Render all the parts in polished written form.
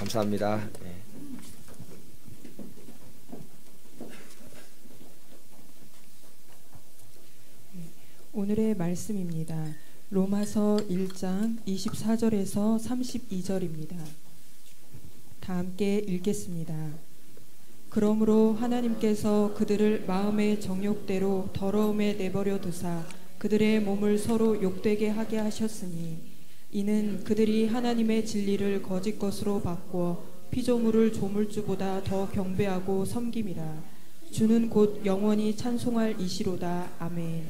감사합니다. 네. 오늘의 말씀입니다. 로마서 1장 24절에서 32절입니다. 다 함께 읽겠습니다. 그러므로 하나님께서 그들을 마음의 정욕대로 더러움에 내버려 두사 그들의 몸을 서로 욕되게 하게 하셨으니 이는 그들이 하나님의 진리를 거짓 것으로 바꾸어 피조물을 조물주보다 더 경배하고 섬김이라. 주는 곧 영원히 찬송할 이시로다. 아멘.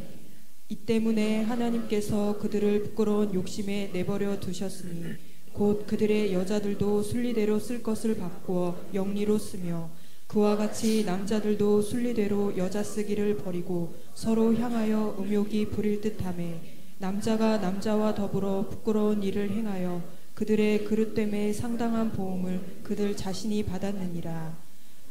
이 때문에 하나님께서 그들을 부끄러운 욕심에 내버려 두셨으니 곧 그들의 여자들도 순리대로 쓸 것을 바꾸어 영리로 쓰며 그와 같이 남자들도 순리대로 여자 쓰기를 버리고 서로 향하여 음욕이 부릴 듯하매 남자가 남자와 더불어 부끄러운 일을 행하여 그들의 그릇됨에 상당한 보응을 그들 자신이 받았느니라.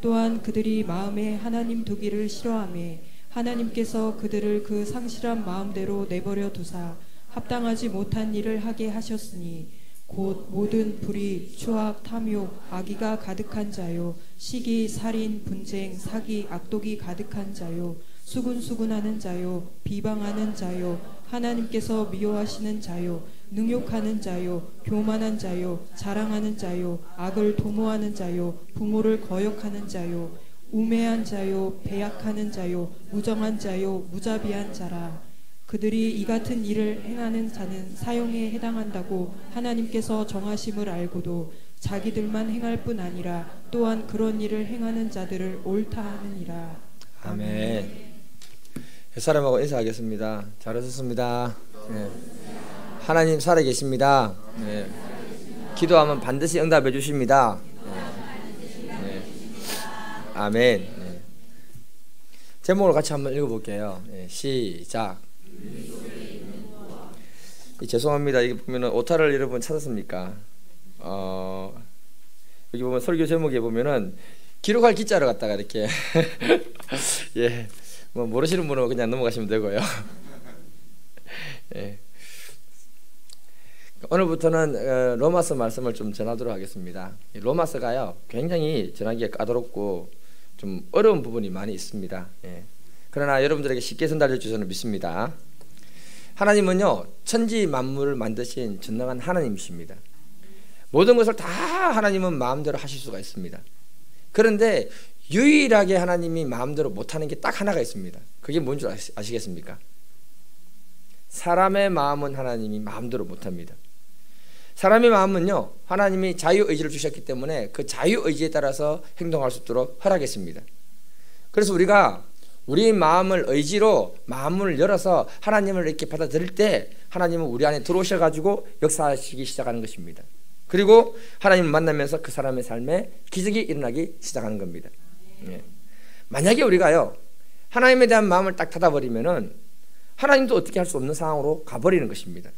또한 그들이 마음에 하나님 두기를 싫어하며 하나님께서 그들을 그 상실한 마음대로 내버려 두사 합당하지 못한 일을 하게 하셨으니 곧 모든 불의, 추악, 탐욕, 악의가 가득한 자요 시기, 살인, 분쟁, 사기, 악독이 가득한 자요 수군수군하는 자요 비방하는 자요 하나님께서 미워하시는 자요 능욕하는 자요 교만한 자요 자랑하는 자요 악을 도모하는 자요 부모를 거역하는 자요 우매한 자요 배약하는 자요 무정한 자요 무자비한 자라. 그들이 이 같은 일을 행하는 자는 사형에 해당한다고 하나님께서 정하심을 알고도 자기들만 행할 뿐 아니라 또한 그런 일을 행하는 자들을 옳다 하느니라. 아멘. 옛사람하고 인사하겠습니다. 잘하셨습니다. 네. 하나님 살아계십니다. 네. 기도하면 반드시 응답해 주십니다. 아멘. 네. 제목을 같이 한번 읽어볼게요. 네, 시작. 죄송합니다. 여기 보면은 오타를 여러분 찾았습니까? 여기 보면 설교 제목에 보면은 기록할 기자를 갖다가 이렇게 예, 뭐 모르시는 분은 그냥 넘어가시면 되고요. 예. 오늘부터는 로마서 말씀을 좀 전하도록 하겠습니다. 로마서가요 굉장히 전하기가 까다롭고 좀 어려운 부분이 많이 있습니다. 예. 그러나 여러분들에게 쉽게 전달해 주셔서 믿습니다. 하나님은요 천지 만물을 만드신 전능한 하나님이십니다. 모든 것을 다 하나님은 마음대로 하실 수가 있습니다. 그런데 유일하게 하나님이 마음대로 못하는 게 딱 하나가 있습니다. 그게 뭔 줄 아시겠습니까? 사람의 마음은 하나님이 마음대로 못합니다. 사람의 마음은요 하나님이 자유의지를 주셨기 때문에 그 자유의지에 따라서 행동할 수 있도록 허락했습니다. 그래서 우리가 우리 마음을 의지로 마음을 열어서 하나님을 이렇게 받아들일 때 하나님은 우리 안에 들어오셔가지고 역사하시기 시작하는 것입니다. 그리고 하나님을 만나면서 그 사람의 삶에 기적이 일어나기 시작하는 겁니다. 예. 만약에 우리가요 하나님에 대한 마음을 딱 닫아버리면은 하나님도 어떻게 할 수 없는 상황으로 가버리는 것입니다.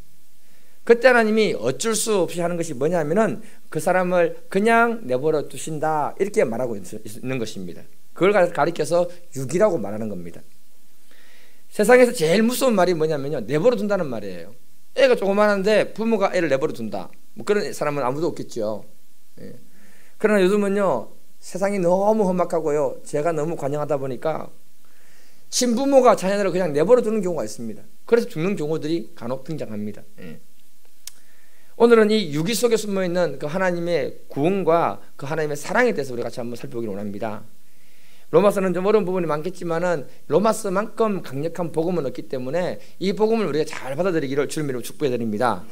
그때 하나님이 어쩔 수 없이 하는 것이 뭐냐면은 그 사람을 그냥 내버려 두신다 이렇게 말하고 있는 것입니다. 그걸 가리켜서 유기라고 말하는 겁니다. 세상에서 제일 무서운 말이 뭐냐면요 내버려 둔다는 말이에요. 애가 조그마한데 부모가 애를 내버려 둔다. 뭐 그런 사람은 아무도 없겠죠. 예. 그러나 요즘은요 세상이 너무 험악하고요 죄가 너무 관영하다 보니까 신부모가 자녀들을 그냥 내버려 두는 경우가 있습니다. 그래서 죽는 경우들이 간혹 등장합니다. 예. 오늘은 이 유기 속에 숨어있는 그 하나님의 구원과 그 하나님의 사랑에 대해서 우리 같이 한번 살펴보기를 원합니다. 로마서는 좀 어려운 부분이 많겠지만은 로마서만큼 강력한 복음은 없기 때문에 이 복음을 우리가 잘 받아들이기를 주님의 이름으로 축복해 드립니다.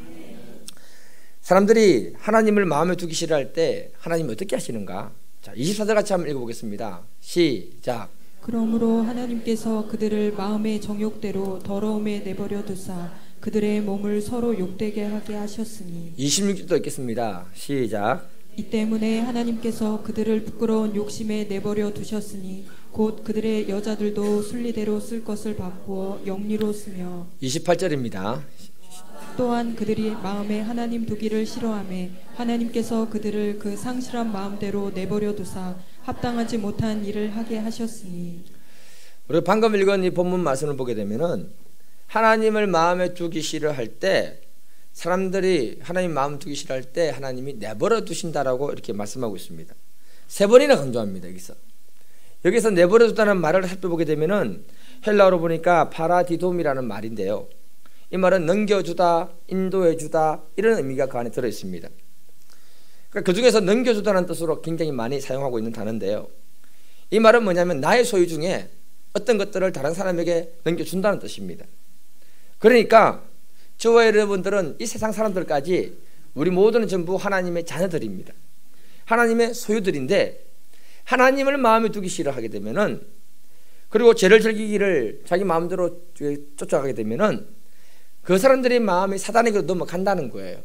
사람들이 하나님을 마음에 두기 싫어할 때 하나님이 어떻게 하시는가? 자, 24절 같이 한번 읽어보겠습니다. 시작. 그러므로 하나님께서 그들을 마음의 정욕대로 더러움에 내버려 두사 그들의 몸을 서로 욕되게 하게 하셨으니 26절도 읽겠습니다. 시작. 이 때문에 하나님께서 그들을 부끄러운 욕심에 내버려 두셨으니 곧 그들의 여자들도 순리대로 쓸 것을 바꾸어 영리로 쓰며 28절입니다. 또한 그들이 마음에 하나님 두기를 싫어하며 하나님께서 그들을 그 상실한 마음대로 내버려 두사 합당하지 못한 일을 하게 하셨으니 우리가 방금 읽은 이 본문 말씀을 보게 되면은 하나님을 마음에 두기 싫어할 때 사람들이 하나님 마음 두기 싫어할 때 하나님이 내버려 두신다라고 이렇게 말씀하고 있습니다. 3번이나 강조합니다. 여기서 내버려 두다는 말을 살펴보게 되면은 헬라어로 보니까 파라디돔이라는 말인데요. 이 말은 넘겨주다, 인도해주다 이런 의미가 그 안에 들어 있습니다. 그러니까 그 중에서 넘겨주다는 뜻으로 굉장히 많이 사용하고 있는 단어인데요. 이 말은 뭐냐면 나의 소유 중에 어떤 것들을 다른 사람에게 넘겨준다는 뜻입니다. 그러니까 저와 여러분들은 이 세상 사람들까지 우리 모두는 전부 하나님의 자녀들입니다. 하나님의 소유들인데 하나님을 마음에 두기 싫어하게 되면은, 그리고 죄를 즐기기를 자기 마음대로 쫓아가게 되면은 그 사람들의 마음이 사단에게로 넘어간다는 거예요.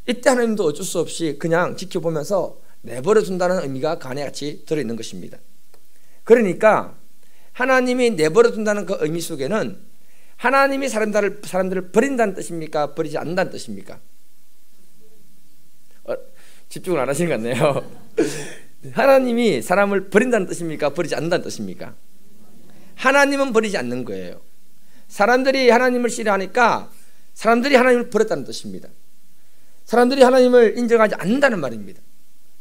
이때 하나님도 어쩔 수 없이 그냥 지켜보면서 내버려 둔다는 의미가 그 안에 같이 들어있는 것입니다. 그러니까 하나님이 내버려 둔다는 그 의미 속에는 하나님이 사람들을 버린다는 뜻입니까? 버리지 않는다는 뜻입니까? 집중을 안 하시는 것 같네요. 하나님이 사람을 버린다는 뜻입니까? 버리지 않는다는 뜻입니까? 하나님은 버리지 않는 거예요. 사람들이 하나님을 싫어하니까 사람들이 하나님을 버렸다는 뜻입니다. 사람들이 하나님을 인정하지 않는다는 말입니다.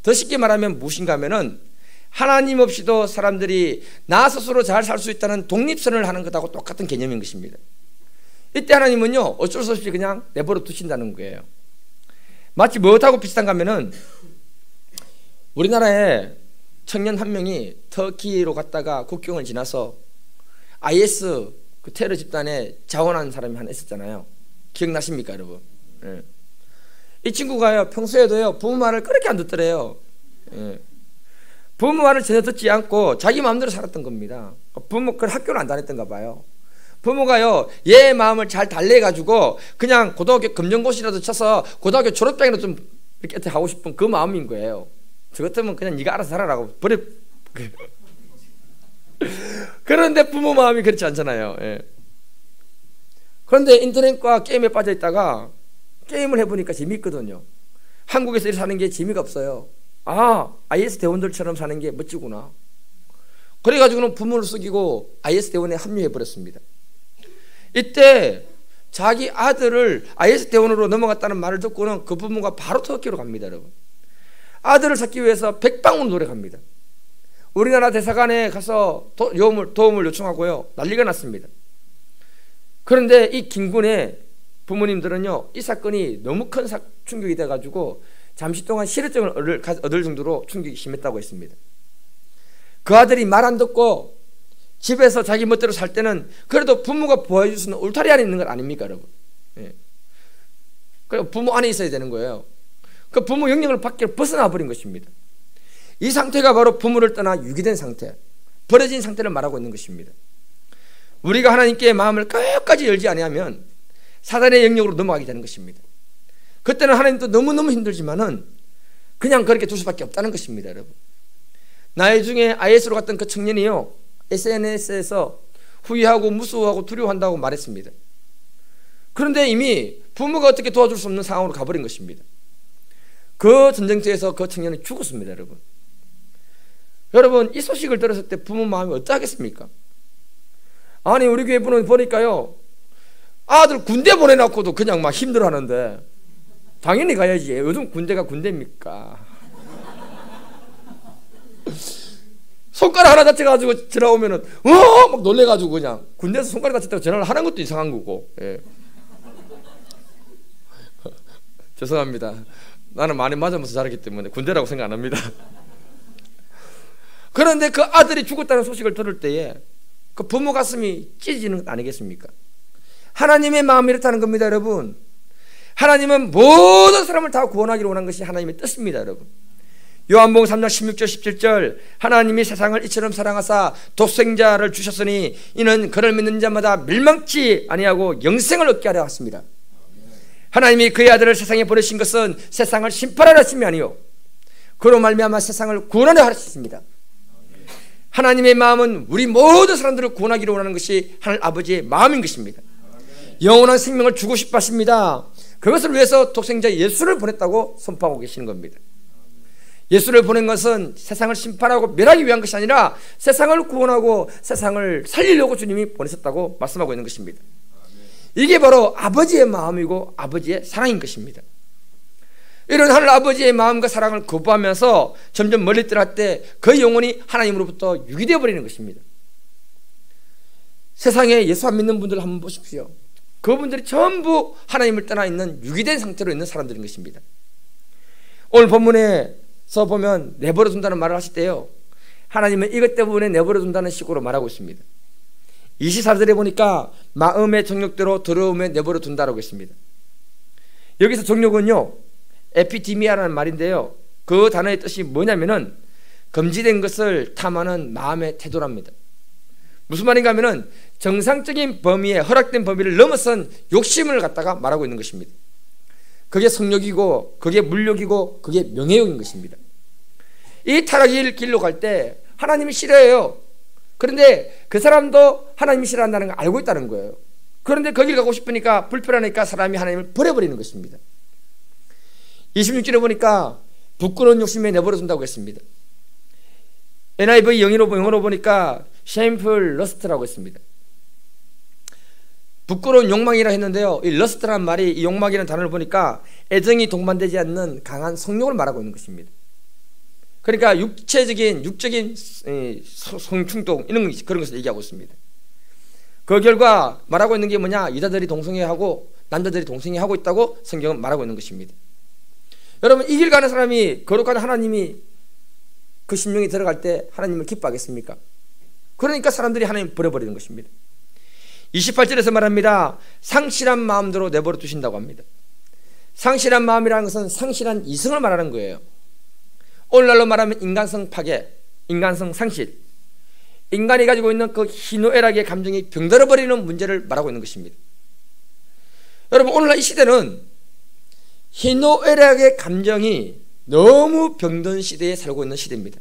더 쉽게 말하면 무엇인가 하면은 하나님 없이도 사람들이 나 스스로 잘 살 수 있다는 독립선을 하는 것하고 똑같은 개념인 것입니다. 이때 하나님은요 어쩔 수 없이 그냥 내버려 두신다는 거예요. 마치 무엇하고 비슷한가 하면은 우리나라에 청년 한 명이 터키로 갔다가 국경을 지나서 IS 그 테러 집단에 자원한 사람이 하나 있었잖아요. 기억나십니까 여러분? 예. 이 친구가요 평소에도요 부모 말을 그렇게 안 듣더래요. 예. 부모 말을 전혀 듣지 않고 자기 마음대로 살았던 겁니다. 부모 그 학교를 안 다녔던가 봐요. 부모가요 얘 마음을 잘 달래가지고 그냥 고등학교 검정고시라도 쳐서 고등학교 졸업장이라도 좀 이렇게 하고 싶은 그 마음인 거예요. 저 같으면 그냥 네가 알아서 살아라고 버려. 그런데 부모 마음이 그렇지 않잖아요. 예. 그런데 인터넷과 게임에 빠져 있다가 게임을 해보니까 재미있거든요. 한국에서 이렇게 사는 게 재미가 없어요. 아, IS 대원들처럼 사는 게 멋지구나. 그래가지고는 부모를 속이고 IS 대원에 합류해버렸습니다. 이때 자기 아들을 IS 대원으로 넘어갔다는 말을 듣고는 그 부모가 바로 터키로 갑니다. 여러분, 아들을 찾기 위해서 백방으로 노력합니다. 우리나라 대사관에 가서 도움을 요청하고요 난리가 났습니다. 그런데 이 김군의 부모님들은요 이 사건이 너무 큰 충격이 돼가지고 잠시 동안 실효증을 얻을 정도로 충격이 심했다고 했습니다. 그 아들이 말 안 듣고 집에서 자기 멋대로 살 때는 그래도 부모가 보호해 줄 수 있는 울타리 안에 있는 것 아닙니까 여러분? 예. 그래서 부모 안에 있어야 되는 거예요. 그 부모 영역을 밖으로 벗어나 버린 것입니다. 이 상태가 바로 부모를 떠나 유기된 상태, 버려진 상태를 말하고 있는 것입니다. 우리가 하나님께 마음을 끝까지 열지 아니하면 사단의 영역으로 넘어가게 되는 것입니다. 그때는 하나님도 너무너무 힘들지만은 그냥 그렇게 둘 수밖에 없다는 것입니다. 여러분, 나이 중에 IS로 갔던 그 청년이요 SNS에서 후회하고 무서워하고 두려워한다고 말했습니다. 그런데 이미 부모가 어떻게 도와줄 수 없는 상황으로 가버린 것입니다. 그 전쟁터에서 그 청년이 죽었습니다. 여러분 이 소식을 들었을 때 부모 마음이 어떠하겠습니까? 아니 우리 교회 분은 보니까요 아들 군대 보내놓고도 그냥 막 힘들어하는데 당연히 가야지. 요즘 군대가 군대입니까? 손가락 하나 다쳐가지고 전화 오면은 막 놀래가지고 그냥 군대에서 손가락 다쳤다고 전화를 하는 것도 이상한 거고. 예. 죄송합니다. 나는 많이 맞으면서 자랐기 때문에 군대라고 생각 안 합니다. 그런데 그 아들이 죽었다는 소식을 들을 때에 그 부모 가슴이 찢어지는 것 아니겠습니까? 하나님의 마음이 이렇다는 겁니다. 여러분, 하나님은 모든 사람을 다 구원하기를 원한 것이 하나님의 뜻입니다. 여러분, 요한복음 3장 16절 17절 하나님이 세상을 이처럼 사랑하사 독생자를 주셨으니 이는 그를 믿는 자마다 멸망치 아니하고 영생을 얻게 하려 하십니다. 하나님이 그의 아들을 세상에 보내신 것은 세상을 심판하려 하심이 아니요 그로 말미암아 세상을 구원하려 하십니다. 하나님의 마음은 우리 모든 사람들을 구원하기를 원하는 것이 하나님 아버지의 마음인 것입니다. 영원한 생명을 주고 싶어 하십니다. 그것을 위해서 독생자 예수를 보냈다고 선포하고 계시는 겁니다. 예수를 보낸 것은 세상을 심판하고 멸하기 위한 것이 아니라 세상을 구원하고 세상을 살리려고 주님이 보내셨다고 말씀하고 있는 것입니다. 이게 바로 아버지의 마음이고 아버지의 사랑인 것입니다. 이런 하늘 아버지의 마음과 사랑을 거부하면서 점점 멀리 떠날 때 그 영혼이 하나님으로부터 유기되어 버리는 것입니다. 세상에 예수 안 믿는 분들 한번 보십시오. 그분들이 전부 하나님을 떠나 있는 유기된 상태로 있는 사람들인 것입니다. 오늘 본문에서 보면 내버려 둔다는 말을 하실 때요, 하나님은 이것 때문에 내버려 둔다는 식으로 말하고 있습니다. 24절에 보니까 마음의 정욕대로 더러움에 내버려 둔다라고 했습니다. 여기서 정욕은요, 에피디미아라는 말인데요, 그 단어의 뜻이 뭐냐면은 금지된 것을 탐하는 마음의 태도랍니다. 무슨 말인가 하면은 정상적인 범위에, 허락된 범위를 넘어선 욕심을 갖다가 말하고 있는 것입니다. 그게 성욕이고 그게 물욕이고 그게 명예욕인 것입니다. 이 타락의 길로 갈 때 하나님이 싫어해요. 그런데 그 사람도 하나님이 싫어한다는 걸 알고 있다는 거예요. 그런데 거길 가고 싶으니까, 불편하니까 사람이 하나님을 버려버리는 것입니다. 26절에 보니까 부끄러운 욕심에 내버려둔다고 했습니다. NIV 영어로 보니까 shameful lust라고 했습니다. 부끄러운 욕망이라 했는데요, 이 lust라는 말이, 이 욕망이라는 단어를 보니까 애정이 동반되지 않는 강한 성욕을 말하고 있는 것입니다. 그러니까 육적인 성충동, 이런 그런 것을 얘기하고 있습니다. 그 결과 말하고 있는 게 뭐냐, 여자들이 동성애하고 남자들이 동성애하고 있다고 성경은 말하고 있는 것입니다. 여러분, 이 길 가는 사람이, 거룩한 하나님이 그 심령이 들어갈 때 하나님을 기뻐하겠습니까? 그러니까 사람들이 하나님을 버려버리는 것입니다. 28절에서 말합니다. 상실한 마음대로 내버려 두신다고 합니다. 상실한 마음이라는 것은 상실한 이성을 말하는 거예요. 오늘날로 말하면 인간성 파괴, 인간성 상실, 인간이 가지고 있는 그 희노애락의 감정이 병들어 버리는 문제를 말하고 있는 것입니다. 여러분, 오늘날 이 시대는 희노애락의 감정이 너무 병든 시대에 살고 있는 시대입니다.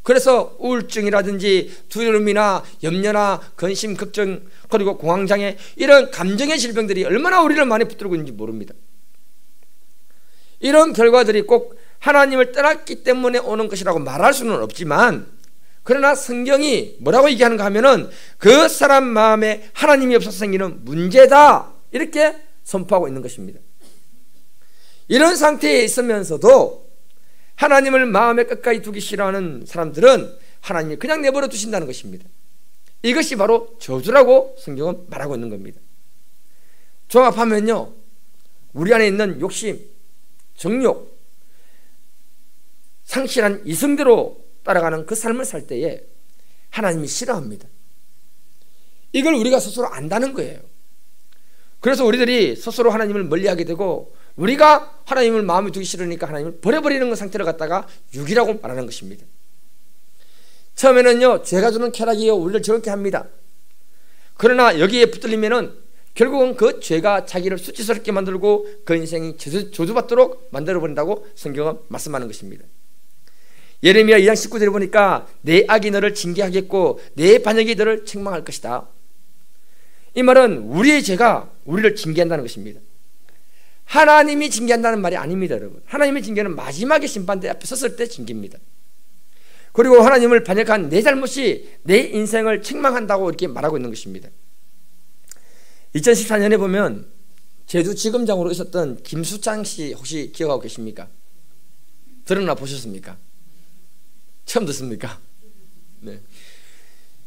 그래서 우울증이라든지 두려움이나 염려나 근심, 걱정, 그리고 공황장애, 이런 감정의 질병들이 얼마나 우리를 많이 붙들고 있는지 모릅니다. 이런 결과들이 꼭 하나님을 떠났기 때문에 오는 것이라고 말할 수는 없지만, 그러나 성경이 뭐라고 얘기하는가 하면은 그 사람 마음에 하나님이 없어서 생기는 문제다, 이렇게 선포하고 있는 것입니다. 이런 상태에 있으면서도 하나님을 마음에 끝까지 두기 싫어하는 사람들은 하나님이 그냥 내버려 두신다는 것입니다. 이것이 바로 저주라고 성경은 말하고 있는 겁니다. 종합하면요, 우리 안에 있는 욕심, 정욕, 상실한 이성대로 따라가는 그 삶을 살 때에 하나님이 싫어합니다. 이걸 우리가 스스로 안다는 거예요. 그래서 우리들이 스스로 하나님을 멀리하게 되고, 우리가 하나님을 마음에 두기 싫으니까 하나님을 버려버리는 상태를 갖다가 육이라고 말하는 것입니다. 처음에는요, 죄가 주는 쾌락이요, 우리를 저렇게 합니다. 그러나 여기에 붙들리면은 결국은 그 죄가 자기를 수치스럽게 만들고 그 인생이 저주받도록 만들어버린다고 성경은 말씀하는 것입니다. 예레미야 2장 19절에 보니까 내 악이 너를 징계하겠고 내 반역이 너를 책망할 것이다. 이 말은 우리의 죄가 우리를 징계한다는 것입니다. 하나님이 징계한다는 말이 아닙니다, 여러분. 하나님의 징계는 마지막에 심판대 앞에 섰을 때 징계입니다. 그리고 하나님을 반역한 내 잘못이 내 인생을 책망한다고 이렇게 말하고 있는 것입니다. 2014년에 보면 제주지검장으로 있었던 김수창 씨 혹시 기억하고 계십니까? 들었나 보셨습니까? 처음 듣습니까? 네.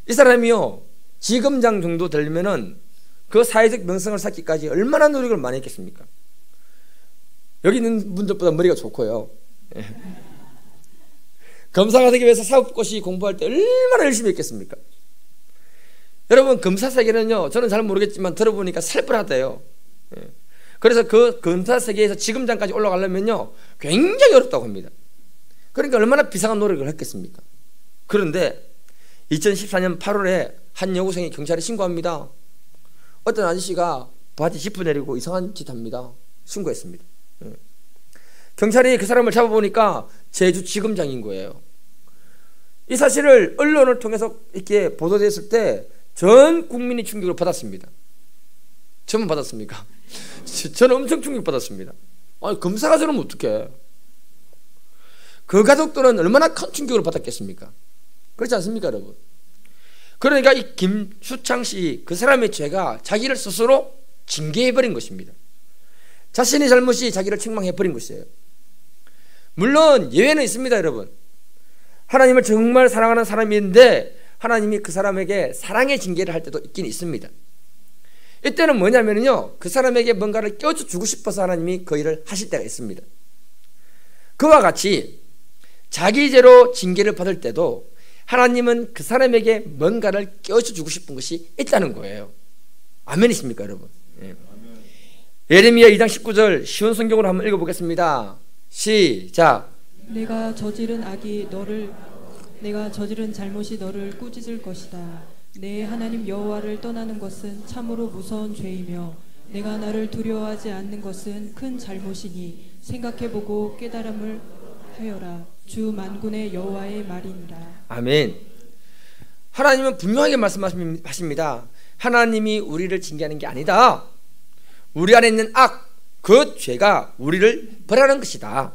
이 사람이요, 지검장 정도 되려면은 그 사회적 명성을 쌓기까지 얼마나 노력을 많이 했겠습니까? 여기 있는 분들보다 머리가 좋고요. 검사가 되기 위해서 사법고시 공부할 때 얼마나 열심히 했겠습니까? 여러분, 검사 세계는요, 저는 잘 모르겠지만 들어보니까 살벌하대요. 그래서 그 검사 세계에서 지검장까지 올라가려면요, 굉장히 어렵다고 합니다. 그러니까 얼마나 비상한 노력을 했겠습니까? 그런데 2014년 8월에 한 여고생이 경찰에 신고합니다. 어떤 아저씨가 바지 지퍼 내리고 이상한 짓 합니다. 신고했습니다. 경찰이 그 사람을 잡아보니까 제주지검장인 거예요. 이 사실을 언론을 통해서 이렇게 보도됐을 때 전 국민이 충격을 받았습니다. 저만 받았습니까? 저는 엄청 충격받았습니다. 아니, 검사가 저러면 어떡해? 그 가족들은 얼마나 큰 충격을 받았겠습니까? 그렇지 않습니까, 여러분? 그러니까 이 김수창 씨, 그 사람의 죄가 자기를 스스로 징계해버린 것입니다. 자신의 잘못이 자기를 책망해버린 것이에요. 물론 예외는 있습니다, 여러분. 하나님을 정말 사랑하는 사람인데 하나님이 그 사람에게 사랑의 징계를 할 때도 있긴 있습니다. 이때는 뭐냐면요, 그 사람에게 뭔가를 껴주고 싶어서 하나님이 그 일을 하실 때가 있습니다. 그와 같이 자기 죄로 징계를 받을 때도 하나님은 그 사람에게 뭔가를 껴주고 싶은 것이 있다는 거예요. 아멘이십니까, 여러분? 예. 예레미야 2장 19절 쉬운 성경으로 한번 읽어보겠습니다. 시작. 내가 저지른 잘못이 너를 꾸짖을 것이다. 내 하나님 여호와를 떠나는 것은 참으로 무서운 죄이며 내가 나를 두려워하지 않는 것은 큰 잘못이니 생각해보고 깨달음을 하여라. 주 만군의 여호와의 말이니라. 아멘. 하나님은 분명하게 말씀하십니다. 하나님이 우리를 징계하는 게 아니다. 우리 안에 있는 악, 그 죄가 우리를 벌하는 것이다.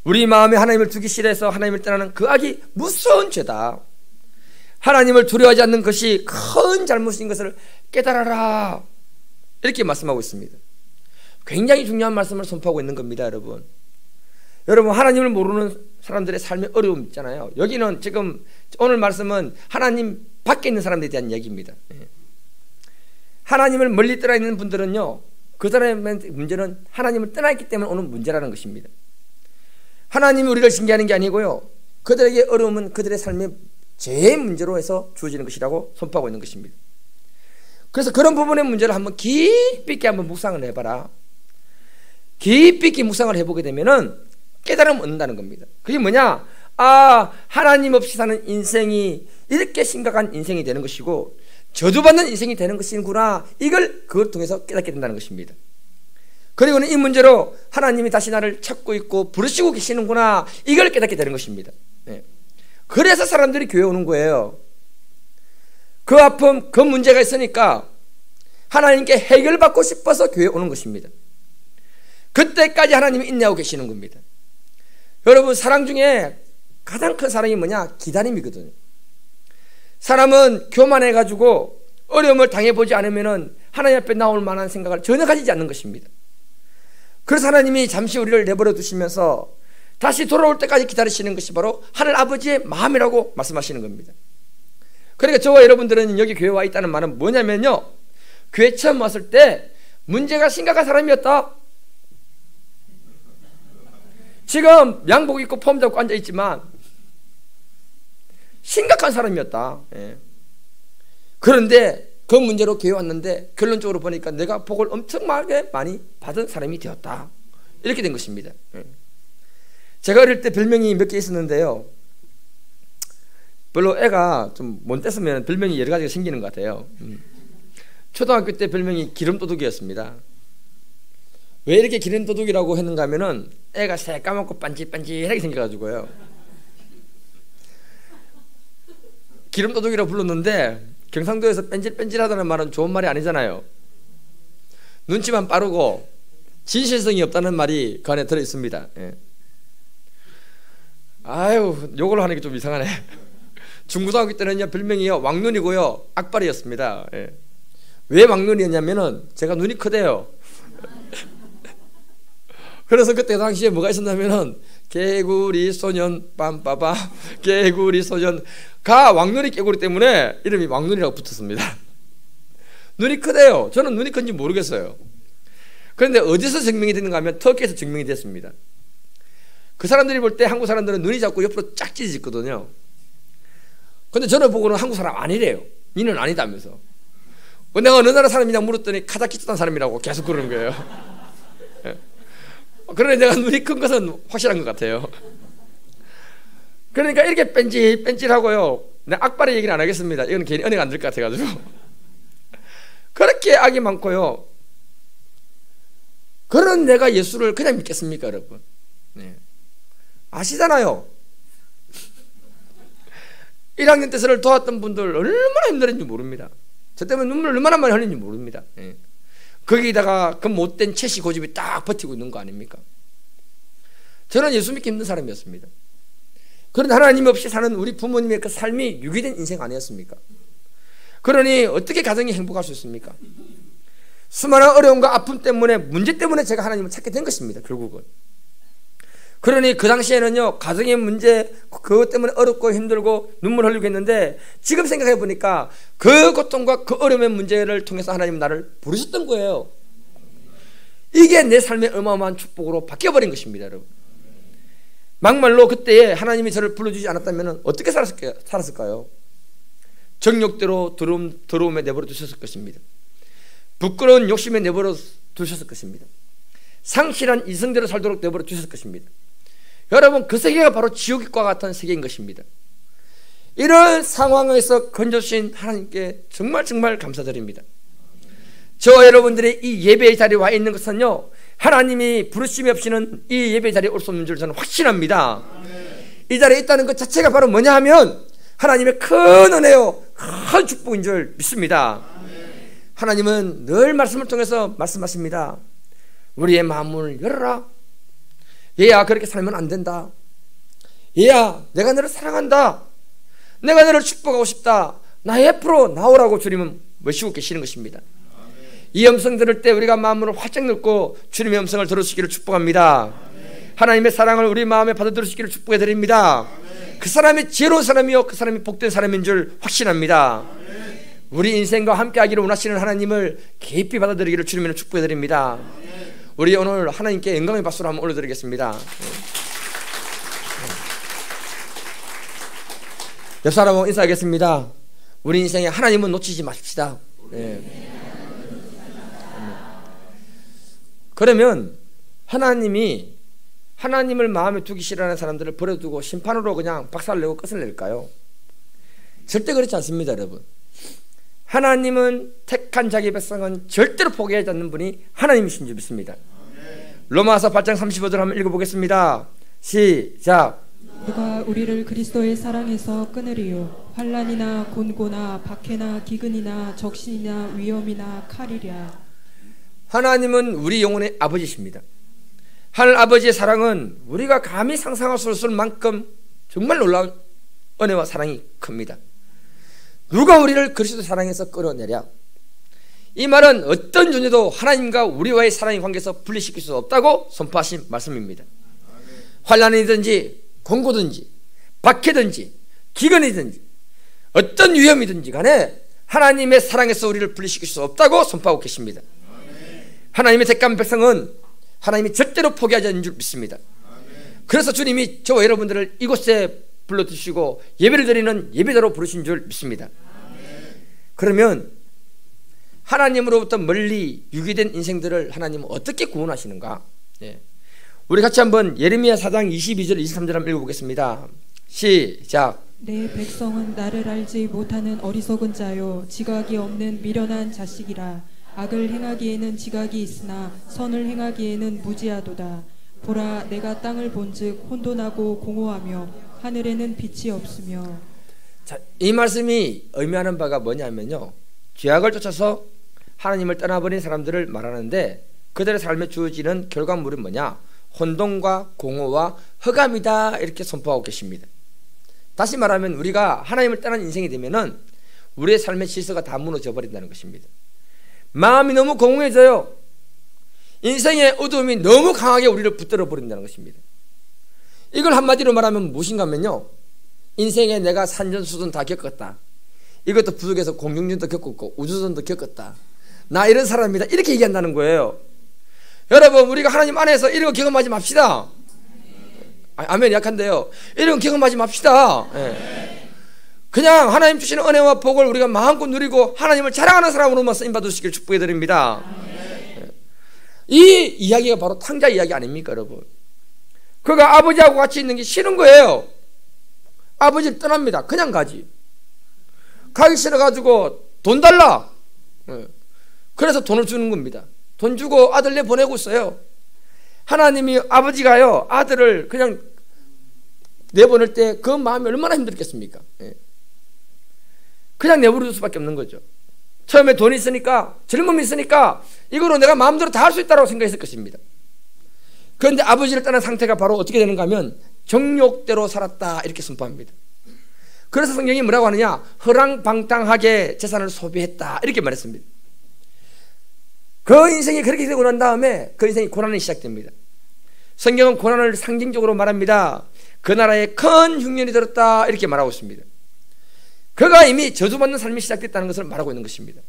우리 마음에 하나님을 두기 싫어해서 하나님을 떠나는 그 악이 무서운 죄다. 하나님을 두려워하지 않는 것이 큰 잘못인 것을 깨달아라. 이렇게 말씀하고 있습니다. 굉장히 중요한 말씀을 선포하고 있는 겁니다, 여러분. 여러분, 하나님을 모르는 사람들의 삶의 어려움 있잖아요. 여기는 지금 오늘 말씀은 하나님 밖에 있는 사람들에 대한 이야기입니다. 하나님을 멀리 떠나 있는 분들은요, 그 사람의 문제는 하나님을 떠나있기 때문에 오는 문제라는 것입니다. 하나님이 우리를 징계하는 게 아니고요, 그들에게 어려움은 그들의 삶의 죄의 문제로 해서 주어지는 것이라고 선포하고 있는 것입니다. 그래서 그런 부분의 문제를 한번 깊이 있게 한번 묵상을 해봐라. 깊이 있게 묵상을 해보게 되면은 깨달음을 얻는다는 겁니다. 그게 뭐냐? 아, 하나님 없이 사는 인생이 이렇게 심각한 인생이 되는 것이고 저주받는 인생이 되는 것이구나. 이걸 그걸 통해서 깨닫게 된다는 것입니다. 그리고는 이 문제로 하나님이 다시 나를 찾고 있고 부르시고 계시는구나. 이걸 깨닫게 되는 것입니다. 네. 그래서 사람들이 교회에 오는 거예요. 그 아픔, 그 문제가 있으니까 하나님께 해결받고 싶어서 교회에 오는 것입니다. 그때까지 하나님이 인내하고 계시는 겁니다. 여러분, 사랑 중에 가장 큰 사랑이 뭐냐? 기다림이거든요. 사람은 교만해가지고 어려움을 당해보지 않으면 하나님 앞에 나올 만한 생각을 전혀 가지지 않는 것입니다. 그래서 하나님이 잠시 우리를 내버려 두시면서 다시 돌아올 때까지 기다리시는 것이 바로 하늘 아버지의 마음이라고 말씀하시는 겁니다. 그러니까 저와 여러분들은 여기 교회에 와 있다는 말은 뭐냐면요, 교회 처음 왔을 때 문제가 심각한 사람이었다. 지금 양복 입고 폼 잡고 앉아있지만 심각한 사람이었다. 예. 그런데 그 문제로 교회 왔는데 결론적으로 보니까 내가 복을 엄청나게 많이 받은 사람이 되었다. 이렇게 된 것입니다. 예. 제가 어릴 때 별명이 몇 개 있었는데요, 별로 애가 좀 못 됐으면 별명이 여러 가지가 생기는 것 같아요. 초등학교 때 별명이 기름도둑이었습니다. 왜 이렇게 기름도둑이라고 했는가 하면은 애가 새까맣고 반질반질하게 생겨가지고요, 기름도둑이라고 불렀는데 경상도에서 뺀질뺀질하다는 말은 좋은 말이 아니잖아요. 눈치만 빠르고 진실성이 없다는 말이 그 안에 들어있습니다. 예. 아유, 요걸로 하는 게 좀 이상하네. 중고등학교 때는요, 별명이요 왕눈이고요 악발이었습니다. 예. 왜 왕눈이었냐면은 제가 눈이 크대요. 그래서 그때 당시에 뭐가 있었냐면은 개구리 소년 빰빠바 개구리 소년 가 왕눈이 개구리 때문에 이름이 왕눈이라고 붙었습니다. 눈이 크대요. 저는 눈이 큰지 모르겠어요. 그런데 어디서 증명이 됐는가 하면 터키에서 증명이 됐습니다. 그 사람들이 볼 때 한국 사람들은 눈이 자꾸 옆으로 쫙 찢어졌거든요. 근데 저를 보고는 한국 사람 아니래요. 니는 아니다면서. 내가 어느 나라 사람이냐 물었더니 카자키스탄 사람이라고 계속 그러는 거예요. 그러니 내가 눈이 큰 것은 확실한 것 같아요. 그러니까 이렇게 뺀질하고요, 내가 악발의 얘기는 안 하겠습니다. 이건 괜히 은혜가 안 될 것 같아가지고. 그렇게 악이 많고요, 그런 내가 예수를 그냥 믿겠습니까, 여러분? 네. 아시잖아요. 1학년 때 저를 도왔던 분들 얼마나 힘들었는지 모릅니다. 저 때문에 눈물을 얼마나 많이 흘리는지 모릅니다. 네. 거기다가 그 못된 채시 고집이 딱 버티고 있는 거 아닙니까? 저는 예수 믿기 힘든 사람이었습니다. 그런데 하나님 없이 사는 우리 부모님의 그 삶이 유기된 인생 아니었습니까? 그러니 어떻게 가정이 행복할 수 있습니까? 수많은 어려움과 아픔 때문에, 문제 때문에 제가 하나님을 찾게 된 것입니다. 결국은. 그러니 그 당시에는요, 가정의 문제, 그것 때문에 어렵고 힘들고 눈물 흘리고 했는데, 지금 생각해 보니까 그 고통과 그 어려움의 문제를 통해서 하나님은 나를 부르셨던 거예요. 이게 내 삶의 어마어마한 축복으로 바뀌어버린 것입니다, 여러분. 막말로 그때에 하나님이 저를 불러주지 않았다면 어떻게 살았을까요? 정욕대로 더러움에 내버려 두셨을 것입니다. 부끄러운 욕심에 내버려 두셨을 것입니다. 상실한 이성대로 살도록 내버려 두셨을 것입니다. 여러분, 그 세계가 바로 지옥과 같은 세계인 것입니다. 이런 상황에서 건져주신 하나님께 정말 감사드립니다. 저와 여러분들이 이 예배의 자리에 와 있는 것은요, 하나님이 부르심이 없이는 이 예배의 자리에 올 수 없는 줄 저는 확신합니다. 이 자리에 있다는 것 자체가 바로 뭐냐 하면 하나님의 큰 은혜요, 큰 축복인 줄 믿습니다. 하나님은 늘 말씀을 통해서 말씀하십니다. 우리의 마음을 열어라. 얘야, 그렇게 살면 안 된다. 얘야, 내가 너를 사랑한다. 내가 너를 축복하고 싶다. 나의 앞으로 나오라고 주님은 모시고 계시는 것입니다. 이 음성 들을 때 우리가 마음을 활짝 열고 주님의 음성을 들으시기를 축복합니다. 하나님의 사랑을 우리 마음에 받아들이시기를 축복해 드립니다. 그 사람이 지혜로운 사람이요, 그 사람이 복된 사람인 줄 확신합니다. 우리 인생과 함께하기를 원하시는 하나님을 깊이 받아들이기를 주님으로 축복해 드립니다. 우리 오늘 하나님께 영광의 박수를 한번 올려드리겠습니다. 옆 사람하고 인사하겠습니다. 우리 인생에 하나님은 놓치지 마십시다. 네. 그러면 하나님을 마음에 두기 싫어하는 사람들을 버려두고 심판으로 그냥 박살내고 끝을 낼까요? 절대 그렇지 않습니다, 여러분. 하나님은 택한 자기 백성은 절대로 포기하지 않는 분이 하나님이신 줄 믿습니다. 로마서 8장 35절 한번 읽어보겠습니다. 시작. 누가 우리를 그리스도의 사랑에서 끊으리요? 환난이나 곤고나 박해나 기근이나 적신이나 위험이나 칼이랴. 하나님은 우리 영혼의 아버지십니다. 하늘 아버지의 사랑은 우리가 감히 상상할 수 없을 만큼 정말 놀라운 은혜와 사랑이 큽니다. 누가 우리를 그리스도 사랑에서 끌어내랴? 이 말은 어떤 존재도 하나님과 우리와의 사랑의 관계에서 분리시킬 수 없다고 선포하신 말씀입니다. 환난이든지 공고든지 박해든지 기근이든지 어떤 위험이든지 간에 하나님의 사랑에서 우리를 분리시킬 수 없다고 선포하고 계십니다. 하나님의 택한 백성은 하나님이 절대로 포기하지 않는 줄 믿습니다. 그래서 주님이 저와 여러분들을 이곳에 불러주시고 예배를 드리는 예배자로 부르신 줄 믿습니다. 그러면 하나님으로부터 멀리 유기된 인생들을 하나님은 어떻게 구원하시는가? 우리 같이 한번 예레미야 4장 22절 23절 한번 읽어보겠습니다. 시작. 내 백성은 나를 알지 못하는 어리석은 자요, 지각이 없는 미련한 자식이라. 악을 행하기에는 지각이 있으나 선을 행하기에는 무지하도다. 보라, 내가 땅을 본즉 혼돈하고 공허하며 하늘에는 빛이 없으며. 자, 이 말씀이 의미하는 바가 뭐냐면요, 죄악을 쫓아서 하나님을 떠나버린 사람들을 말하는데 그들의 삶에 주어지는 결과물은 뭐냐? 혼돈과 공허와 흑암이다, 이렇게 선포하고 계십니다. 다시 말하면 우리가 하나님을 떠난 인생이 되면은 우리의 삶의 질서가 다 무너져 버린다는 것입니다. 마음이 너무 공허해져요. 인생의 어두움이 너무 강하게 우리를 붙들어 버린다는 것입니다. 이걸 한마디로 말하면 무엇인가 하면요, 인생에 내가 산전수전 다 겪었다. 이것도 부족해서 공중전도 겪었고 우주전도 겪었다. 나 이런 사람이다, 이렇게 얘기한다는 거예요. 여러분, 우리가 하나님 안에서 이런 거 경험하지 맙시다. 아멘. 약한데요. 이런 거 경험하지 맙시다. 그냥 하나님 주시는 은혜와 복을 우리가 마음껏 누리고 하나님을 자랑하는 사람으로만 쓰임받으시길 축복해 드립니다. 이 이야기가 바로 탕자 이야기 아닙니까, 여러분? 그가 아버지하고 같이 있는 게 싫은 거예요. 아버지를 떠납니다. 그냥 가지. 가기 싫어가지고 돈 달라. 그래서 돈을 주는 겁니다. 돈 주고 아들 내보내고 있어요. 하나님이 아버지가요, 아들을 그냥 내보낼 때 그 마음이 얼마나 힘들겠습니까? 그냥 내버려 둘 수밖에 없는 거죠. 처음에 돈이 있으니까, 젊음이 있으니까 이거로 내가 마음대로 다 할 수 있다고 생각했을 것입니다. 그런데 아버지를 떠난 상태가 바로 어떻게 되는가 하면 정욕대로 살았다, 이렇게 선포합니다. 그래서 성경이 뭐라고 하느냐? 허랑방탕하게 재산을 소비했다, 이렇게 말했습니다. 그 인생이 그렇게 되고 난 다음에 그 인생이 고난이 시작됩니다. 성경은 고난을 상징적으로 말합니다. 그 나라에 큰 흉년이 들었다 이렇게 말하고 있습니다. 그가 이미 저주받는 삶이 시작됐다는 것을 말하고 있는 것입니다.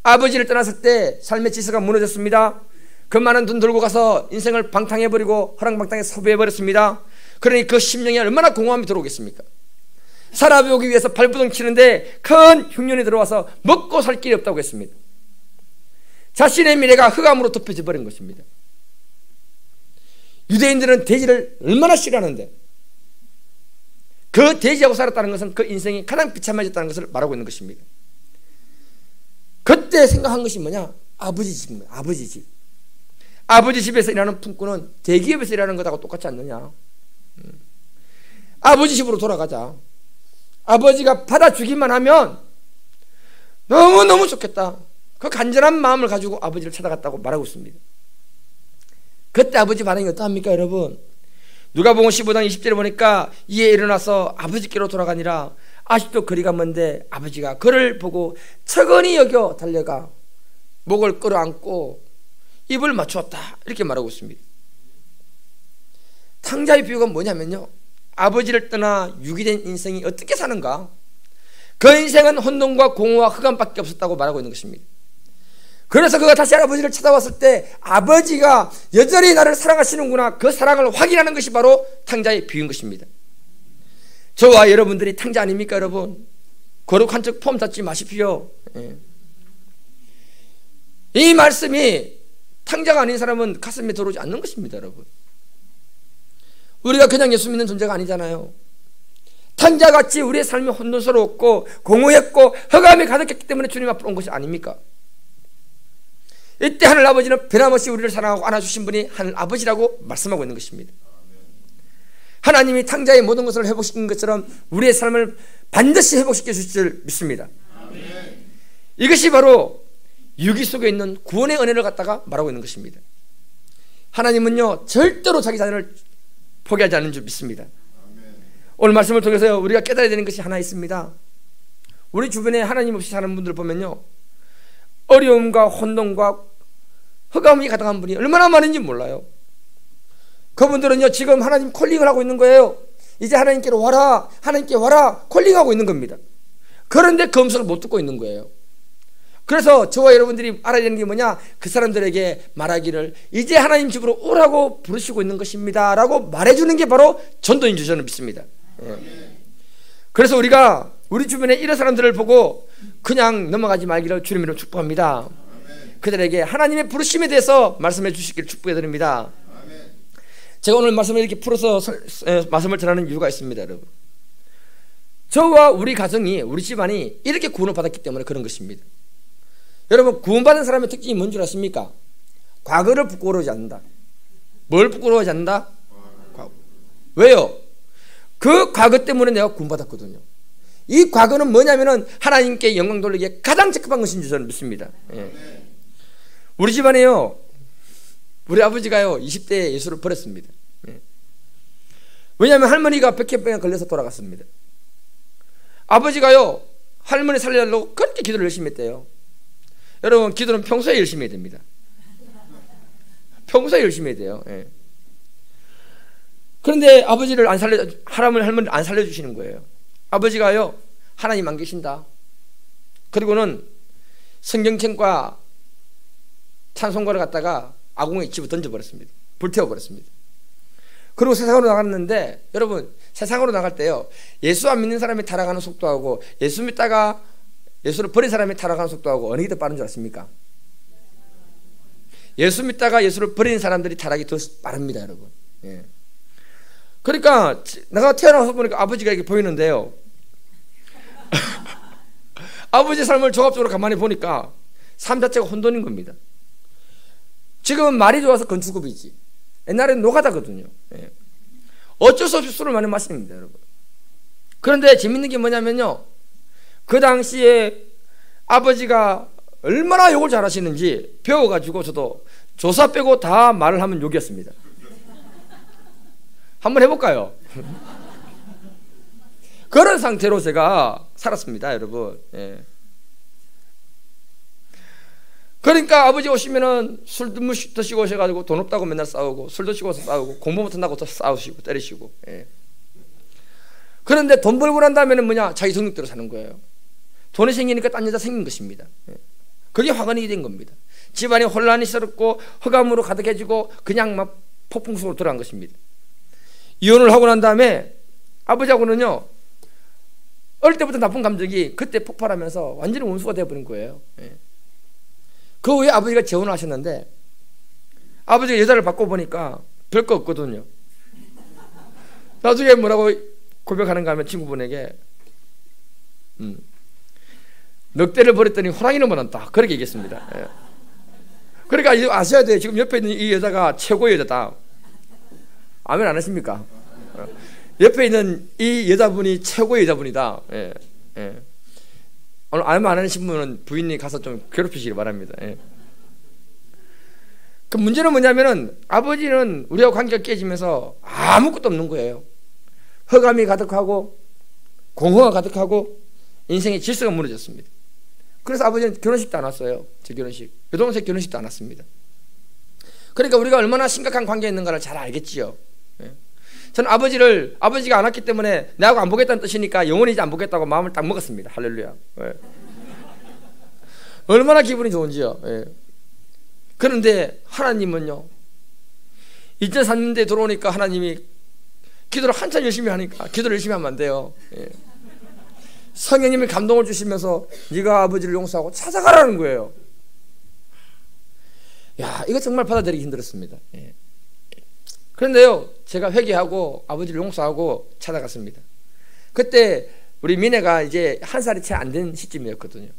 아버지를 떠났을 때 삶의 질서가 무너졌습니다. 그 많은 돈 들고 가서 인생을 방탕해버리고 허랑방탕에 소비해버렸습니다. 그러니 그 심령에 얼마나 공허함이 들어오겠습니까? 살아보기 위해서 발부둥 치는데 큰 흉년이 들어와서 먹고 살 길이 없다고 했습니다. 자신의 미래가 흑암으로 덮여져 버린 것입니다. 유대인들은 돼지를 얼마나 싫어하는데 그 돼지하고 살았다는 것은 그 인생이 가장 비참해졌다는 것을 말하고 있는 것입니다. 그때 생각한 것이 뭐냐? 아버지 집입니다. 아버지 집. 아버지 집에서 일하는 품꾼은 대기업에서 일하는 것하고 똑같지 않느냐? 아버지 집으로 돌아가자. 아버지가 받아주기만 하면 너무너무 좋겠다. 그 간절한 마음을 가지고 아버지를 찾아갔다고 말하고 있습니다. 그때 아버지 반응이 어떠합니까 여러분? 누가복음 15장 20절에 보니까 이에 일어나서 아버지께로 돌아가니라. 아직도 거리가 먼데 아버지가 그를 보고 척은히 여겨 달려가 목을 끌어안고 입을 맞추었다 이렇게 말하고 있습니다. 탕자의 비유가 뭐냐면요, 아버지를 떠나 유기된 인생이 어떻게 사는가, 그 인생은 혼돈과 공허와 흑암밖에 없었다고 말하고 있는 것입니다. 그래서 그가 다시 아버지를 찾아왔을 때 아버지가 여전히 나를 사랑하시는구나, 그 사랑을 확인하는 것이 바로 탕자의 비유인 것입니다. 저와 여러분들이 탕자 아닙니까 여러분? 거룩한 척 폼 잡지 마십시오. 이 말씀이 탕자가 아닌 사람은 가슴에 들어오지 않는 것입니다 여러분. 우리가 그냥 예수 믿는 존재가 아니잖아요. 탕자같이 우리의 삶이 혼돈스러웠고 공허했고 흑암이 가득했기 때문에 주님 앞으로 온 것이 아닙니까? 이때 하늘 아버지는 변함없이 우리를 사랑하고 안아주신 분이 하늘 아버지라고 말씀하고 있는 것입니다. 하나님이 탕자의 모든 것을 회복시킨 것처럼 우리의 삶을 반드시 회복시켜 주실 줄 믿습니다. 이것이 바로 유기 속에 있는 구원의 은혜를 갖다가 말하고 있는 것입니다. 하나님은요 절대로 자기 자녀를 포기하지 않는 줄 믿습니다. 오늘 말씀을 통해서 우리가 깨달아야 되는 것이 하나 있습니다. 우리 주변에 하나님 없이 사는 분들 보면요, 어려움과 혼돈과 흑암이 가득한 분이 얼마나 많은지 몰라요. 그분들은요 지금 하나님 콜링을 하고 있는 거예요. 이제 하나님께로 와라, 하나님께 와라 콜링하고 있는 겁니다. 그런데 그 음성을 못 듣고 있는 거예요. 그래서 저와 여러분들이 알아야 되는 게 뭐냐, 그 사람들에게 말하기를 이제 하나님 집으로 오라고 부르시고 있는 것입니다 라고 말해주는 게 바로 전도인 줄 저는 믿습니다. 그래서 우리가 우리 주변에 이런 사람들을 보고 그냥 넘어가지 말기를 주님 이름으로 축복합니다. 그들에게 하나님의 부르심에 대해서 말씀해 주시기를 축복해 드립니다. 제가 오늘 말씀을 이렇게 풀어서 말씀을 전하는 이유가 있습니다 여러분. 저와 우리 가정이, 우리 집안이 이렇게 구원을 받았기 때문에 그런 것입니다. 여러분, 구원받은 사람의 특징이 뭔 줄 아십니까? 과거를 부끄러워하지 않는다. 뭘 부끄러워하지 않는다? 과거. 왜요? 그 과거 때문에 내가 구원받았거든요. 이 과거는 뭐냐면은 하나님께 영광 돌리기에 가장 적합한 것인 줄 저는 믿습니다. 우리 집안에요, 우리 아버지가요 20대에 예수를 버렸습니다. 왜냐하면 할머니가 백혈병에 걸려서 돌아갔습니다. 아버지가요 할머니 살려달라고 그렇게 기도를 열심히 했대요. 여러분, 기도는 평소에 열심히 해야 됩니다. 평소에 열심히 해야 돼요. 그런데 아버지를 안 살려, 할머니를 안 살려주시는 거예요. 아버지가요 하나님 안 계신다, 그리고는 성경책과 찬송가를 갖다가 아궁에 집어 던져버렸습니다. 불태워버렸습니다. 그리고 세상으로 나갔는데, 여러분 세상으로 나갈 때요 예수 안 믿는 사람이 타락하는 속도하고 예수 믿다가 예수를 버린 사람이 타락하는 속도하고 어느 게 더 빠른 줄 아십니까? 예수 믿다가 예수를 버리는 사람들이 타락이 더 빠릅니다 여러분. 그러니까 내가 태어나서 보니까 아버지가 이렇게 보이는데요 아버지 삶을 종합적으로 가만히 보니까 삶 자체가 혼돈인 겁니다. 지금은 말이 좋아서 건축업이지 옛날에는 노가다거든요. 어쩔 수 없이 술을 많이 마십니다 여러분. 그런데 재밌는 게 뭐냐면요, 그 당시에 아버지가 얼마나 욕을 잘하시는지 배워가지고 저도 조사 빼고 다 말을 하면 욕이었습니다. 한번 해볼까요? 그런 상태로 제가 살았습니다 여러분. 그러니까 아버지 오시면은 술 드시고 오셔가지고 돈 없다고 맨날 싸우고, 술 드시고 싸우고, 공부 못한다고 또 싸우시고 때리시고. 예. 그런데 돈 벌고 난 다음에는 뭐냐? 자기 성욕대로 사는 거예요. 돈이 생기니까 딴 여자 생긴 것입니다. 예. 그게 화관이 된 겁니다. 집안이 혼란스럽고 흑암으로 가득해지고 그냥 막 폭풍 속으로 들어간 것입니다. 이혼을 하고 난 다음에 아버지하고는요, 어릴 때부터 나쁜 감정이 그때 폭발하면서 완전히 원수가 되어버린 거예요. 예. 그 후에 아버지가 재혼을 하셨는데 아버지가 여자를 바꿔보니까 별거 없거든요. 나중에 뭐라고 고백하는가 하면 친구분에게 넉대를 버렸더니 호랑이는 버렸다, 그렇게 얘기했습니다. 예. 그러니까 아셔야 돼요. 지금 옆에 있는 이 여자가 최고의 여자다. 아멘 안 하십니까? 옆에 있는 이 여자분이 최고의 여자분이다. 예. 예. 오늘 아멘 안 하신 분은 부인이 가서 좀 괴롭히시기 바랍니다. 예. 그 문제는 뭐냐면은 아버지는 우리하고 관계가 깨지면서 아무것도 없는 거예요. 흑암이 가득하고 공허가 가득하고 인생의 질서가 무너졌습니다. 그래서 아버지는 결혼식도 안 왔어요. 제 결혼식, 여동생 결혼식도 안 왔습니다. 그러니까 우리가 얼마나 심각한 관계에 있는가를 잘 알겠지요. 예. 저는 아버지가 안 왔기 때문에 내하고 안 보겠다는 뜻이니까 영원히 이제 안 보겠다고 마음을 딱 먹었습니다. 할렐루야. 예. 얼마나 기분이 좋은지요. 예. 그런데 하나님은요, 2003년대에 들어오니까 하나님이 기도를 한참 열심히 하니까, 기도를 열심히 하면 안 돼요. 예. 성령님이 감동을 주시면서 네가 아버지를 용서하고 찾아가라는 거예요. 야, 이거 정말 받아들이기 힘들었습니다. 예. 그런데요, 제가 회개하고 아버지를 용서하고 찾아갔습니다. 그때 우리 민혜가 이제 1살이 채 안 된 시점이었거든요.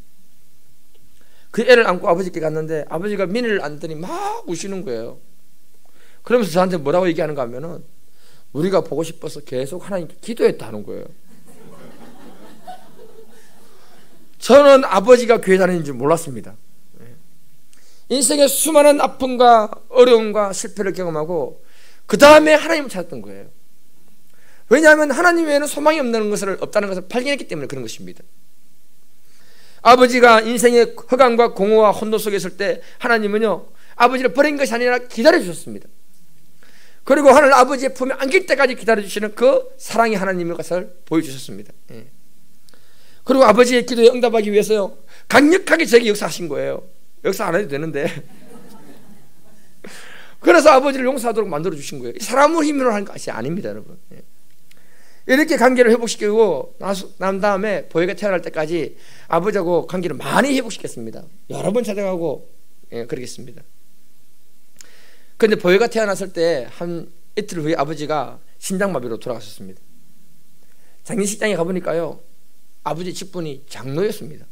그 애를 안고 아버지께 갔는데 아버지가 민혜를 안더니 막 우시는 거예요. 그러면서 저한테 뭐라고 얘기하는가 하면은 우리가 보고 싶어서 계속 하나님께 기도했다는 거예요. 저는 아버지가 교회 다니는 줄 몰랐습니다. 인생의 수많은 아픔과 어려움과 실패를 경험하고 그 다음에 하나님을 찾았던 거예요. 왜냐하면 하나님 외에는 소망이 없다는 것을 발견했기 때문에 그런 것입니다. 아버지가 인생의 허강과 공허와 혼돈 속에 있을 때 하나님은요, 아버지를 버린 것이 아니라 기다려주셨습니다. 그리고 하늘 아버지의 품에 안길 때까지 기다려주시는 그 사랑의 하나님의 것을 보여주셨습니다. 예. 그리고 아버지의 기도에 응답하기 위해서요, 강력하게 저에게 역사하신 거예요. 역사 안 해도 되는데. 그래서 아버지를 용서하도록 만들어주신 거예요. 사람의 힘으로 하는 것이 아닙니다, 여러분. 예. 이렇게 관계를 회복시키고 난 다음에 보혜가 태어날 때까지 아버지하고 관계를 많이 회복시켰습니다. 여러 번 찾아가고, 예, 그러겠습니다. 그런데 보혜가 태어났을 때 한 이틀 후에 아버지가 심장마비로 돌아가셨습니다. 장례식장에 가보니까요, 아버지 직분이 장로였습니다.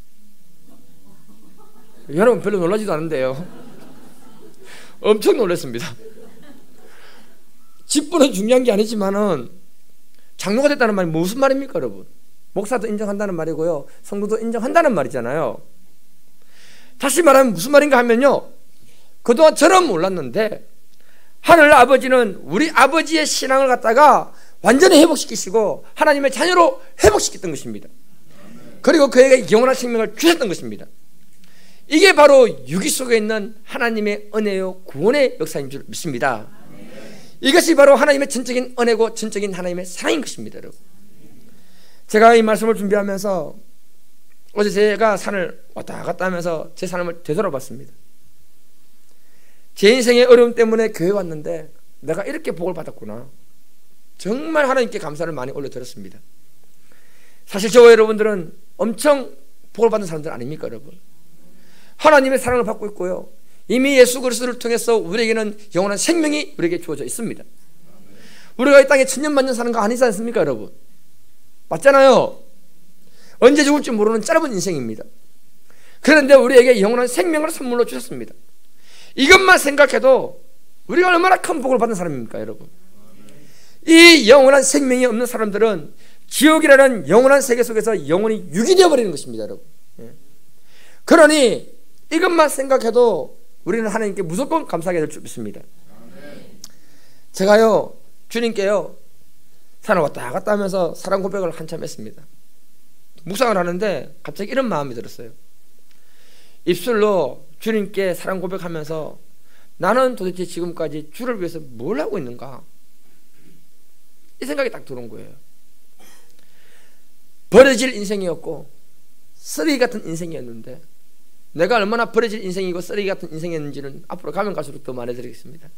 여러분 별로 놀라지도 않은데요, 엄청 놀랐습니다. 직분은 중요한 게 아니지만은 장로가 됐다는 말이 무슨 말입니까, 여러분? 목사도 인정한다는 말이고요, 성도도 인정한다는 말이잖아요. 다시 말하면 무슨 말인가 하면요, 그동안 저는 몰랐는데 하늘 아버지는 우리 아버지의 신앙을 갖다가 완전히 회복시키시고 하나님의 자녀로 회복시켰던 것입니다. 그리고 그에게 영원한 생명을 주셨던 것입니다. 이게 바로 유기 속에 있는 하나님의 은혜요 구원의 역사인 줄 믿습니다. 이것이 바로 하나님의 전적인 은혜고 전적인 하나님의 사랑인 것입니다, 여러분. 제가 이 말씀을 준비하면서 어제 제가 산을 왔다 갔다 하면서 제 삶을 되돌아봤습니다. 제 인생의 어려움 때문에 교회 왔는데 내가 이렇게 복을 받았구나. 정말 하나님께 감사를 많이 올려드렸습니다. 사실 저와 여러분들은 엄청 복을 받는 사람들 아닙니까, 여러분? 하나님의 사랑을 받고 있고요, 이미 예수 그리스도를 통해서 우리에게는 영원한 생명이 우리에게 주어져 있습니다. 우리가 이 땅에 천년만년 사는 거 아니지 않습니까, 여러분? 맞잖아요. 언제 죽을지 모르는 짧은 인생입니다. 그런데 우리에게 영원한 생명을 선물로 주셨습니다. 이것만 생각해도 우리가 얼마나 큰 복을 받는 사람입니까, 여러분? 이 영원한 생명이 없는 사람들은 지옥이라는 영원한 세계 속에서 영원히 유기되어 버리는 것입니다, 여러분. 그러니 이것만 생각해도 우리는 하나님께 무조건 감사하게 될 줄 믿습니다. 제가요, 주님께요, 산을 왔다 갔다 하면서 사랑 고백을 한참 했습니다. 묵상을 하는데 갑자기 이런 마음이 들었어요. 입술로 주님께 사랑 고백하면서 나는 도대체 지금까지 주를 위해서 뭘 하고 있는가? 이 생각이 딱 들어온 거예요. 버려질 인생이었고 쓰레기 같은 인생이었는데 내가 얼마나 버려질 인생이고 쓰레기 같은 인생이었는지는 앞으로 가면 갈수록 더 말해드리겠습니다.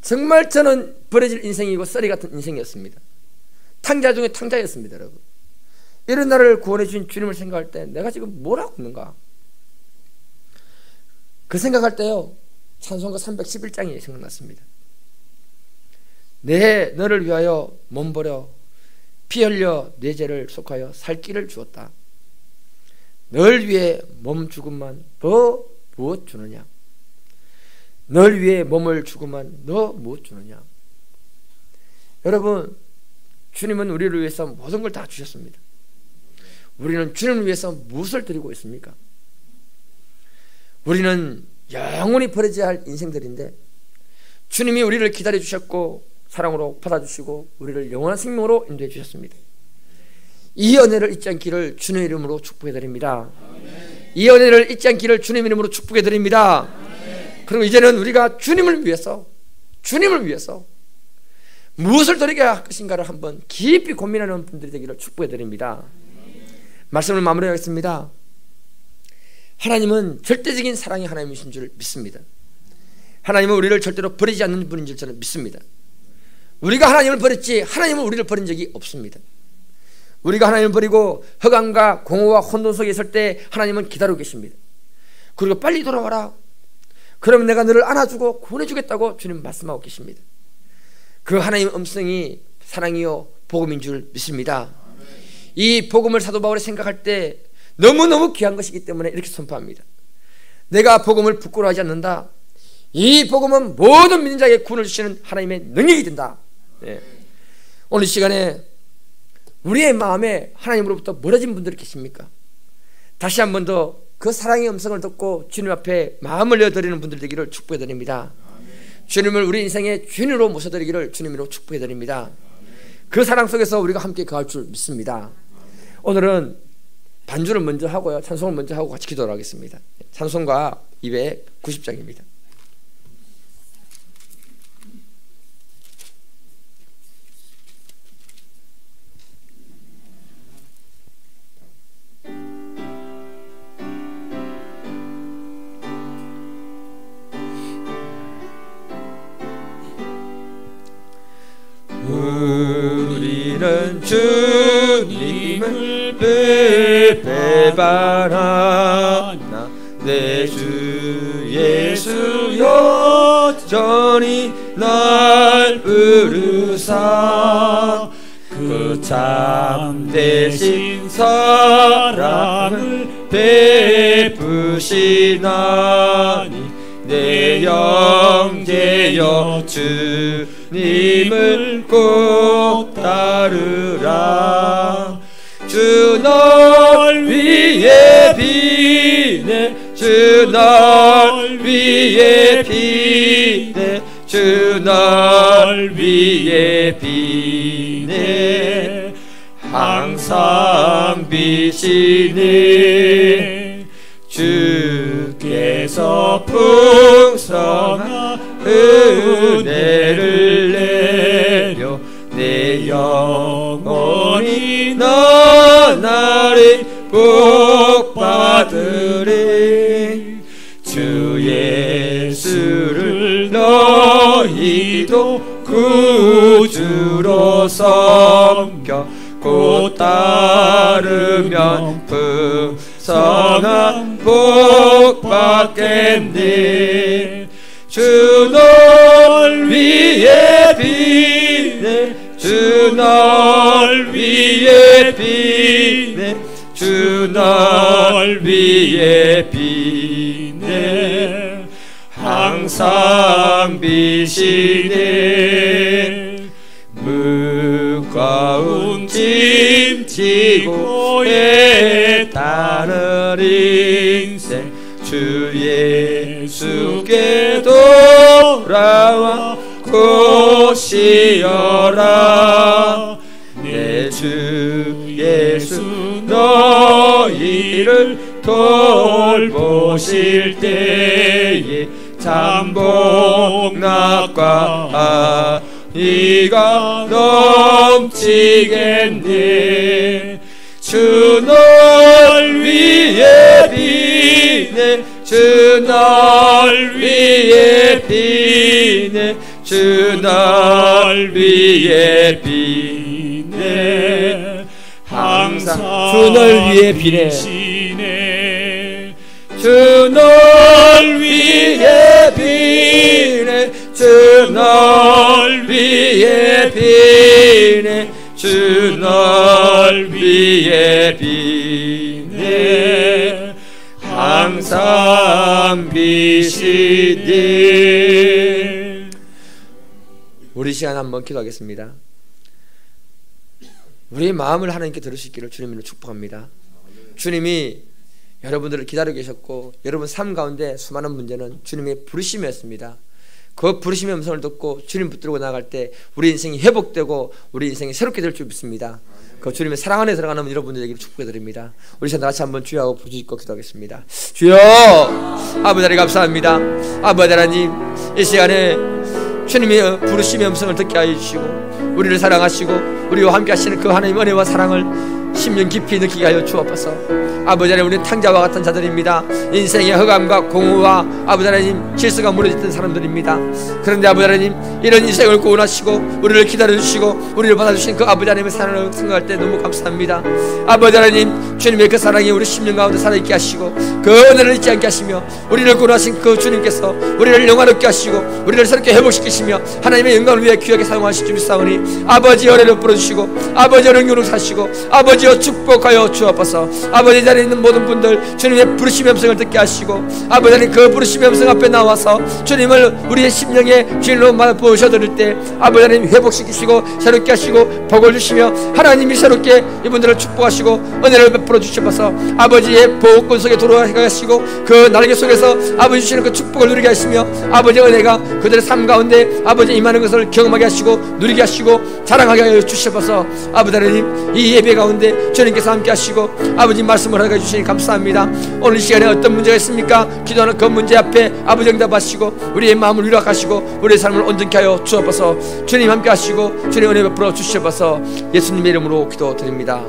정말 저는 버려질 인생이고 쓰레기 같은 인생이었습니다. 탕자 중에 탕자였습니다. 여러분, 이런 나를 구원해 주신 주님을 생각할 때 내가 지금 뭘 하고 있는가? 그 생각할 때요, 찬송가 311장이 생각났습니다. 내 너를 위하여 몸 버려 피 흘려 내 죄를 속하여 살 길을 주었다. 널 위해 몸 주고만 너 무엇 주느냐? 널 위해 몸을 주고만 너 무엇 주느냐? 여러분, 주님은 우리를 위해서 모든 걸 다 주셨습니다. 우리는 주님을 위해서 무엇을 드리고 있습니까? 우리는 영원히 버려져야 할 인생들인데 주님이 우리를 기다려 주셨고 사랑으로 받아주시고 우리를 영원한 생명으로 인도해 주셨습니다. 이 은혜를 잊지 않기를 주님의 이름으로 축복해 드립니다. 이 은혜를 잊지 않기를 주님의 이름으로 축복해 드립니다. 그리고 이제는 우리가 주님을 위해서 무엇을 드려야 할 것인가를 한번 깊이 고민하는 분들이 되기를 축복해 드립니다. 말씀을 마무리하겠습니다. 하나님은 절대적인 사랑의 하나님이신 줄 믿습니다. 하나님은 우리를 절대로 버리지 않는 분인 줄 저는 믿습니다. 우리가 하나님을 버렸지 하나님은 우리를 버린 적이 없습니다. 우리가 하나님을 버리고 허강과 공허와 혼돈 속에 있을 때 하나님은 기다리고 계십니다. 그리고 빨리 돌아와라, 그러면 내가 너를 안아주고 구원해주겠다고 주님 말씀하고 계십니다. 그 하나님의 음성이 사랑이요 복음인 줄 믿습니다. 이 복음을 사도 바울이 생각할 때 너무너무 귀한 것이기 때문에 이렇게 선포합니다. 내가 복음을 부끄러워하지 않는다. 이 복음은 모든 믿는 자에게 구원을 주시는 하나님의 능력이 된다. 오늘 시간에 우리의 마음에 하나님으로부터 멀어진 분들이 계십니까? 다시 한 번 더 그 사랑의 음성을 듣고 주님 앞에 마음을 열어드리는 분들 되기를 축복해 드립니다. 주님을 우리 인생의 주인으로 모셔드리기를 주님으로 축복해 드립니다. 그 사랑 속에서 우리가 함께 거할 줄 믿습니다. 오늘은 반주를 먼저 하고요, 찬송을 먼저 하고 같이 기도를 하겠습니다. 찬송가 290장입니다. 우리는 주님을 배반하나 내 주 예수 여전히 날 부르사 그 참되신 사랑을 베푸시나니 내 영제여 주님을 꼭 따르라. 주 널 위해 비네 주 널 위해 비네 주 널 위해 비네 항상 비시네 주께서 풍성한 은혜를 내려 내 영혼이 나날이 복받으리. 주 예수를 너희도 구주로 섬겨 곧 따르면 풍성한 복 받겠네. 주 널 위해 비네 주 널 위해 비네 주 널 위해 비네 항상 비시네. 무거운 짐 지고 애타는 인생 주 예수께 돌아와 곧 쉬어라. 내 주 예수 너 우리를 돌보실 때에 잠복락과 이가 넘치겠네. 주 널 위해 비네. 주 널 위해 비네. 주 널 위해 비네. 항상 주 널 위해 비네. 주 널 위해 비네. 주 널 위해 비네. 주 널 위해 비네. 항상 비시네. 우리 시간 한번 기도하겠습니다. 우리의 마음을 하나님께 들을 수 있기를 주님으로 축복합니다. 주님이 여러분들을 기다리고 계셨고 여러분 삶 가운데 수많은 문제는 주님의 부르심이었습니다. 그 부르심의 음성을 듣고 주님 붙들고 나아갈 때 우리 인생이 회복되고 우리 인생이 새롭게 될 줄 믿습니다. 그 주님의 사랑 안에 들어가는 여러분들에게 축복해드립니다. 우리 시간 같이 한번 주여하고 부르짖고 기도하겠습니다. 주여, 아버지 하나님 감사합니다. 아버지 하나님, 이 시간에 주님의 부르심의 음성을 듣게 하여 주시고 우리를 사랑하시고 우리와 함께 하시는 그 하나님의 은혜와 사랑을 심령 깊이 느끼게 하여 주옵소서. 아버지 하나님, 우리는 탕자와 같은 자들입니다. 인생의 허감과 공허와 아버지 하나님 질서가 무너졌던 사람들입니다. 그런데 아버지 하나님, 이런 인생을 구원하시고 우리를 기다려주시고 우리를 받아주신 그 아버지 하나님의 사랑을 생각할 때 너무 감사합니다. 아버지 하나님, 주님의 그 사랑이 우리 심령 가운데 살아있게 하시고 그 은혜를 잊지 않게 하시며 우리를 구원하신 그 주님께서 우리를 영화롭게 하시고 우리를 새롭게 회복시키시며 하나님의 영광을 위해 귀하게 사용하실 줄 믿사오니 아버지 은혜를 부어주시고 아버지 영광으로 사시고 아버지여 축복하여 주옵소서. 아버지 자리에 있는 모든 분들 주님의 부르심의 음성을 듣게 하시고 아버지 하나님, 그 부르심의 음성 앞에 나와서 주님을 우리의 심령의 주인으로 모셔드릴 때 아버지 하나님 회복시키시고 새롭게 하시고 복을 주시며 하나님이 새롭게 이분들을 축복하시고 은혜를 베풀어 주셔서 아버지의 보호권 속에 들어가게 하시고 그 날개 속에서 아버지 주시는 그 축복을 누리게 하시며 아버지의 은혜가 그들의 삶 가운데 아버지 임하는 것을 경험하게 하시고 누리게 하시고 자랑하게 하여 주셔서 아버지 하나님, 이 예배 가운데 주님께서 함께 하시고 아버지 말씀을 하게 해주시니 감사합니다. 오늘 이 시간에 어떤 문제가 있습니까? 기도하는 그 문제 앞에 아버지 응답하시고 우리의 마음을 위로하시고 우리의 삶을 온전케 하여 주옵소서. 주님 함께 하시고 주님 은혜 베풀어 주시옵소서. 예수님의 이름으로 기도드립니다.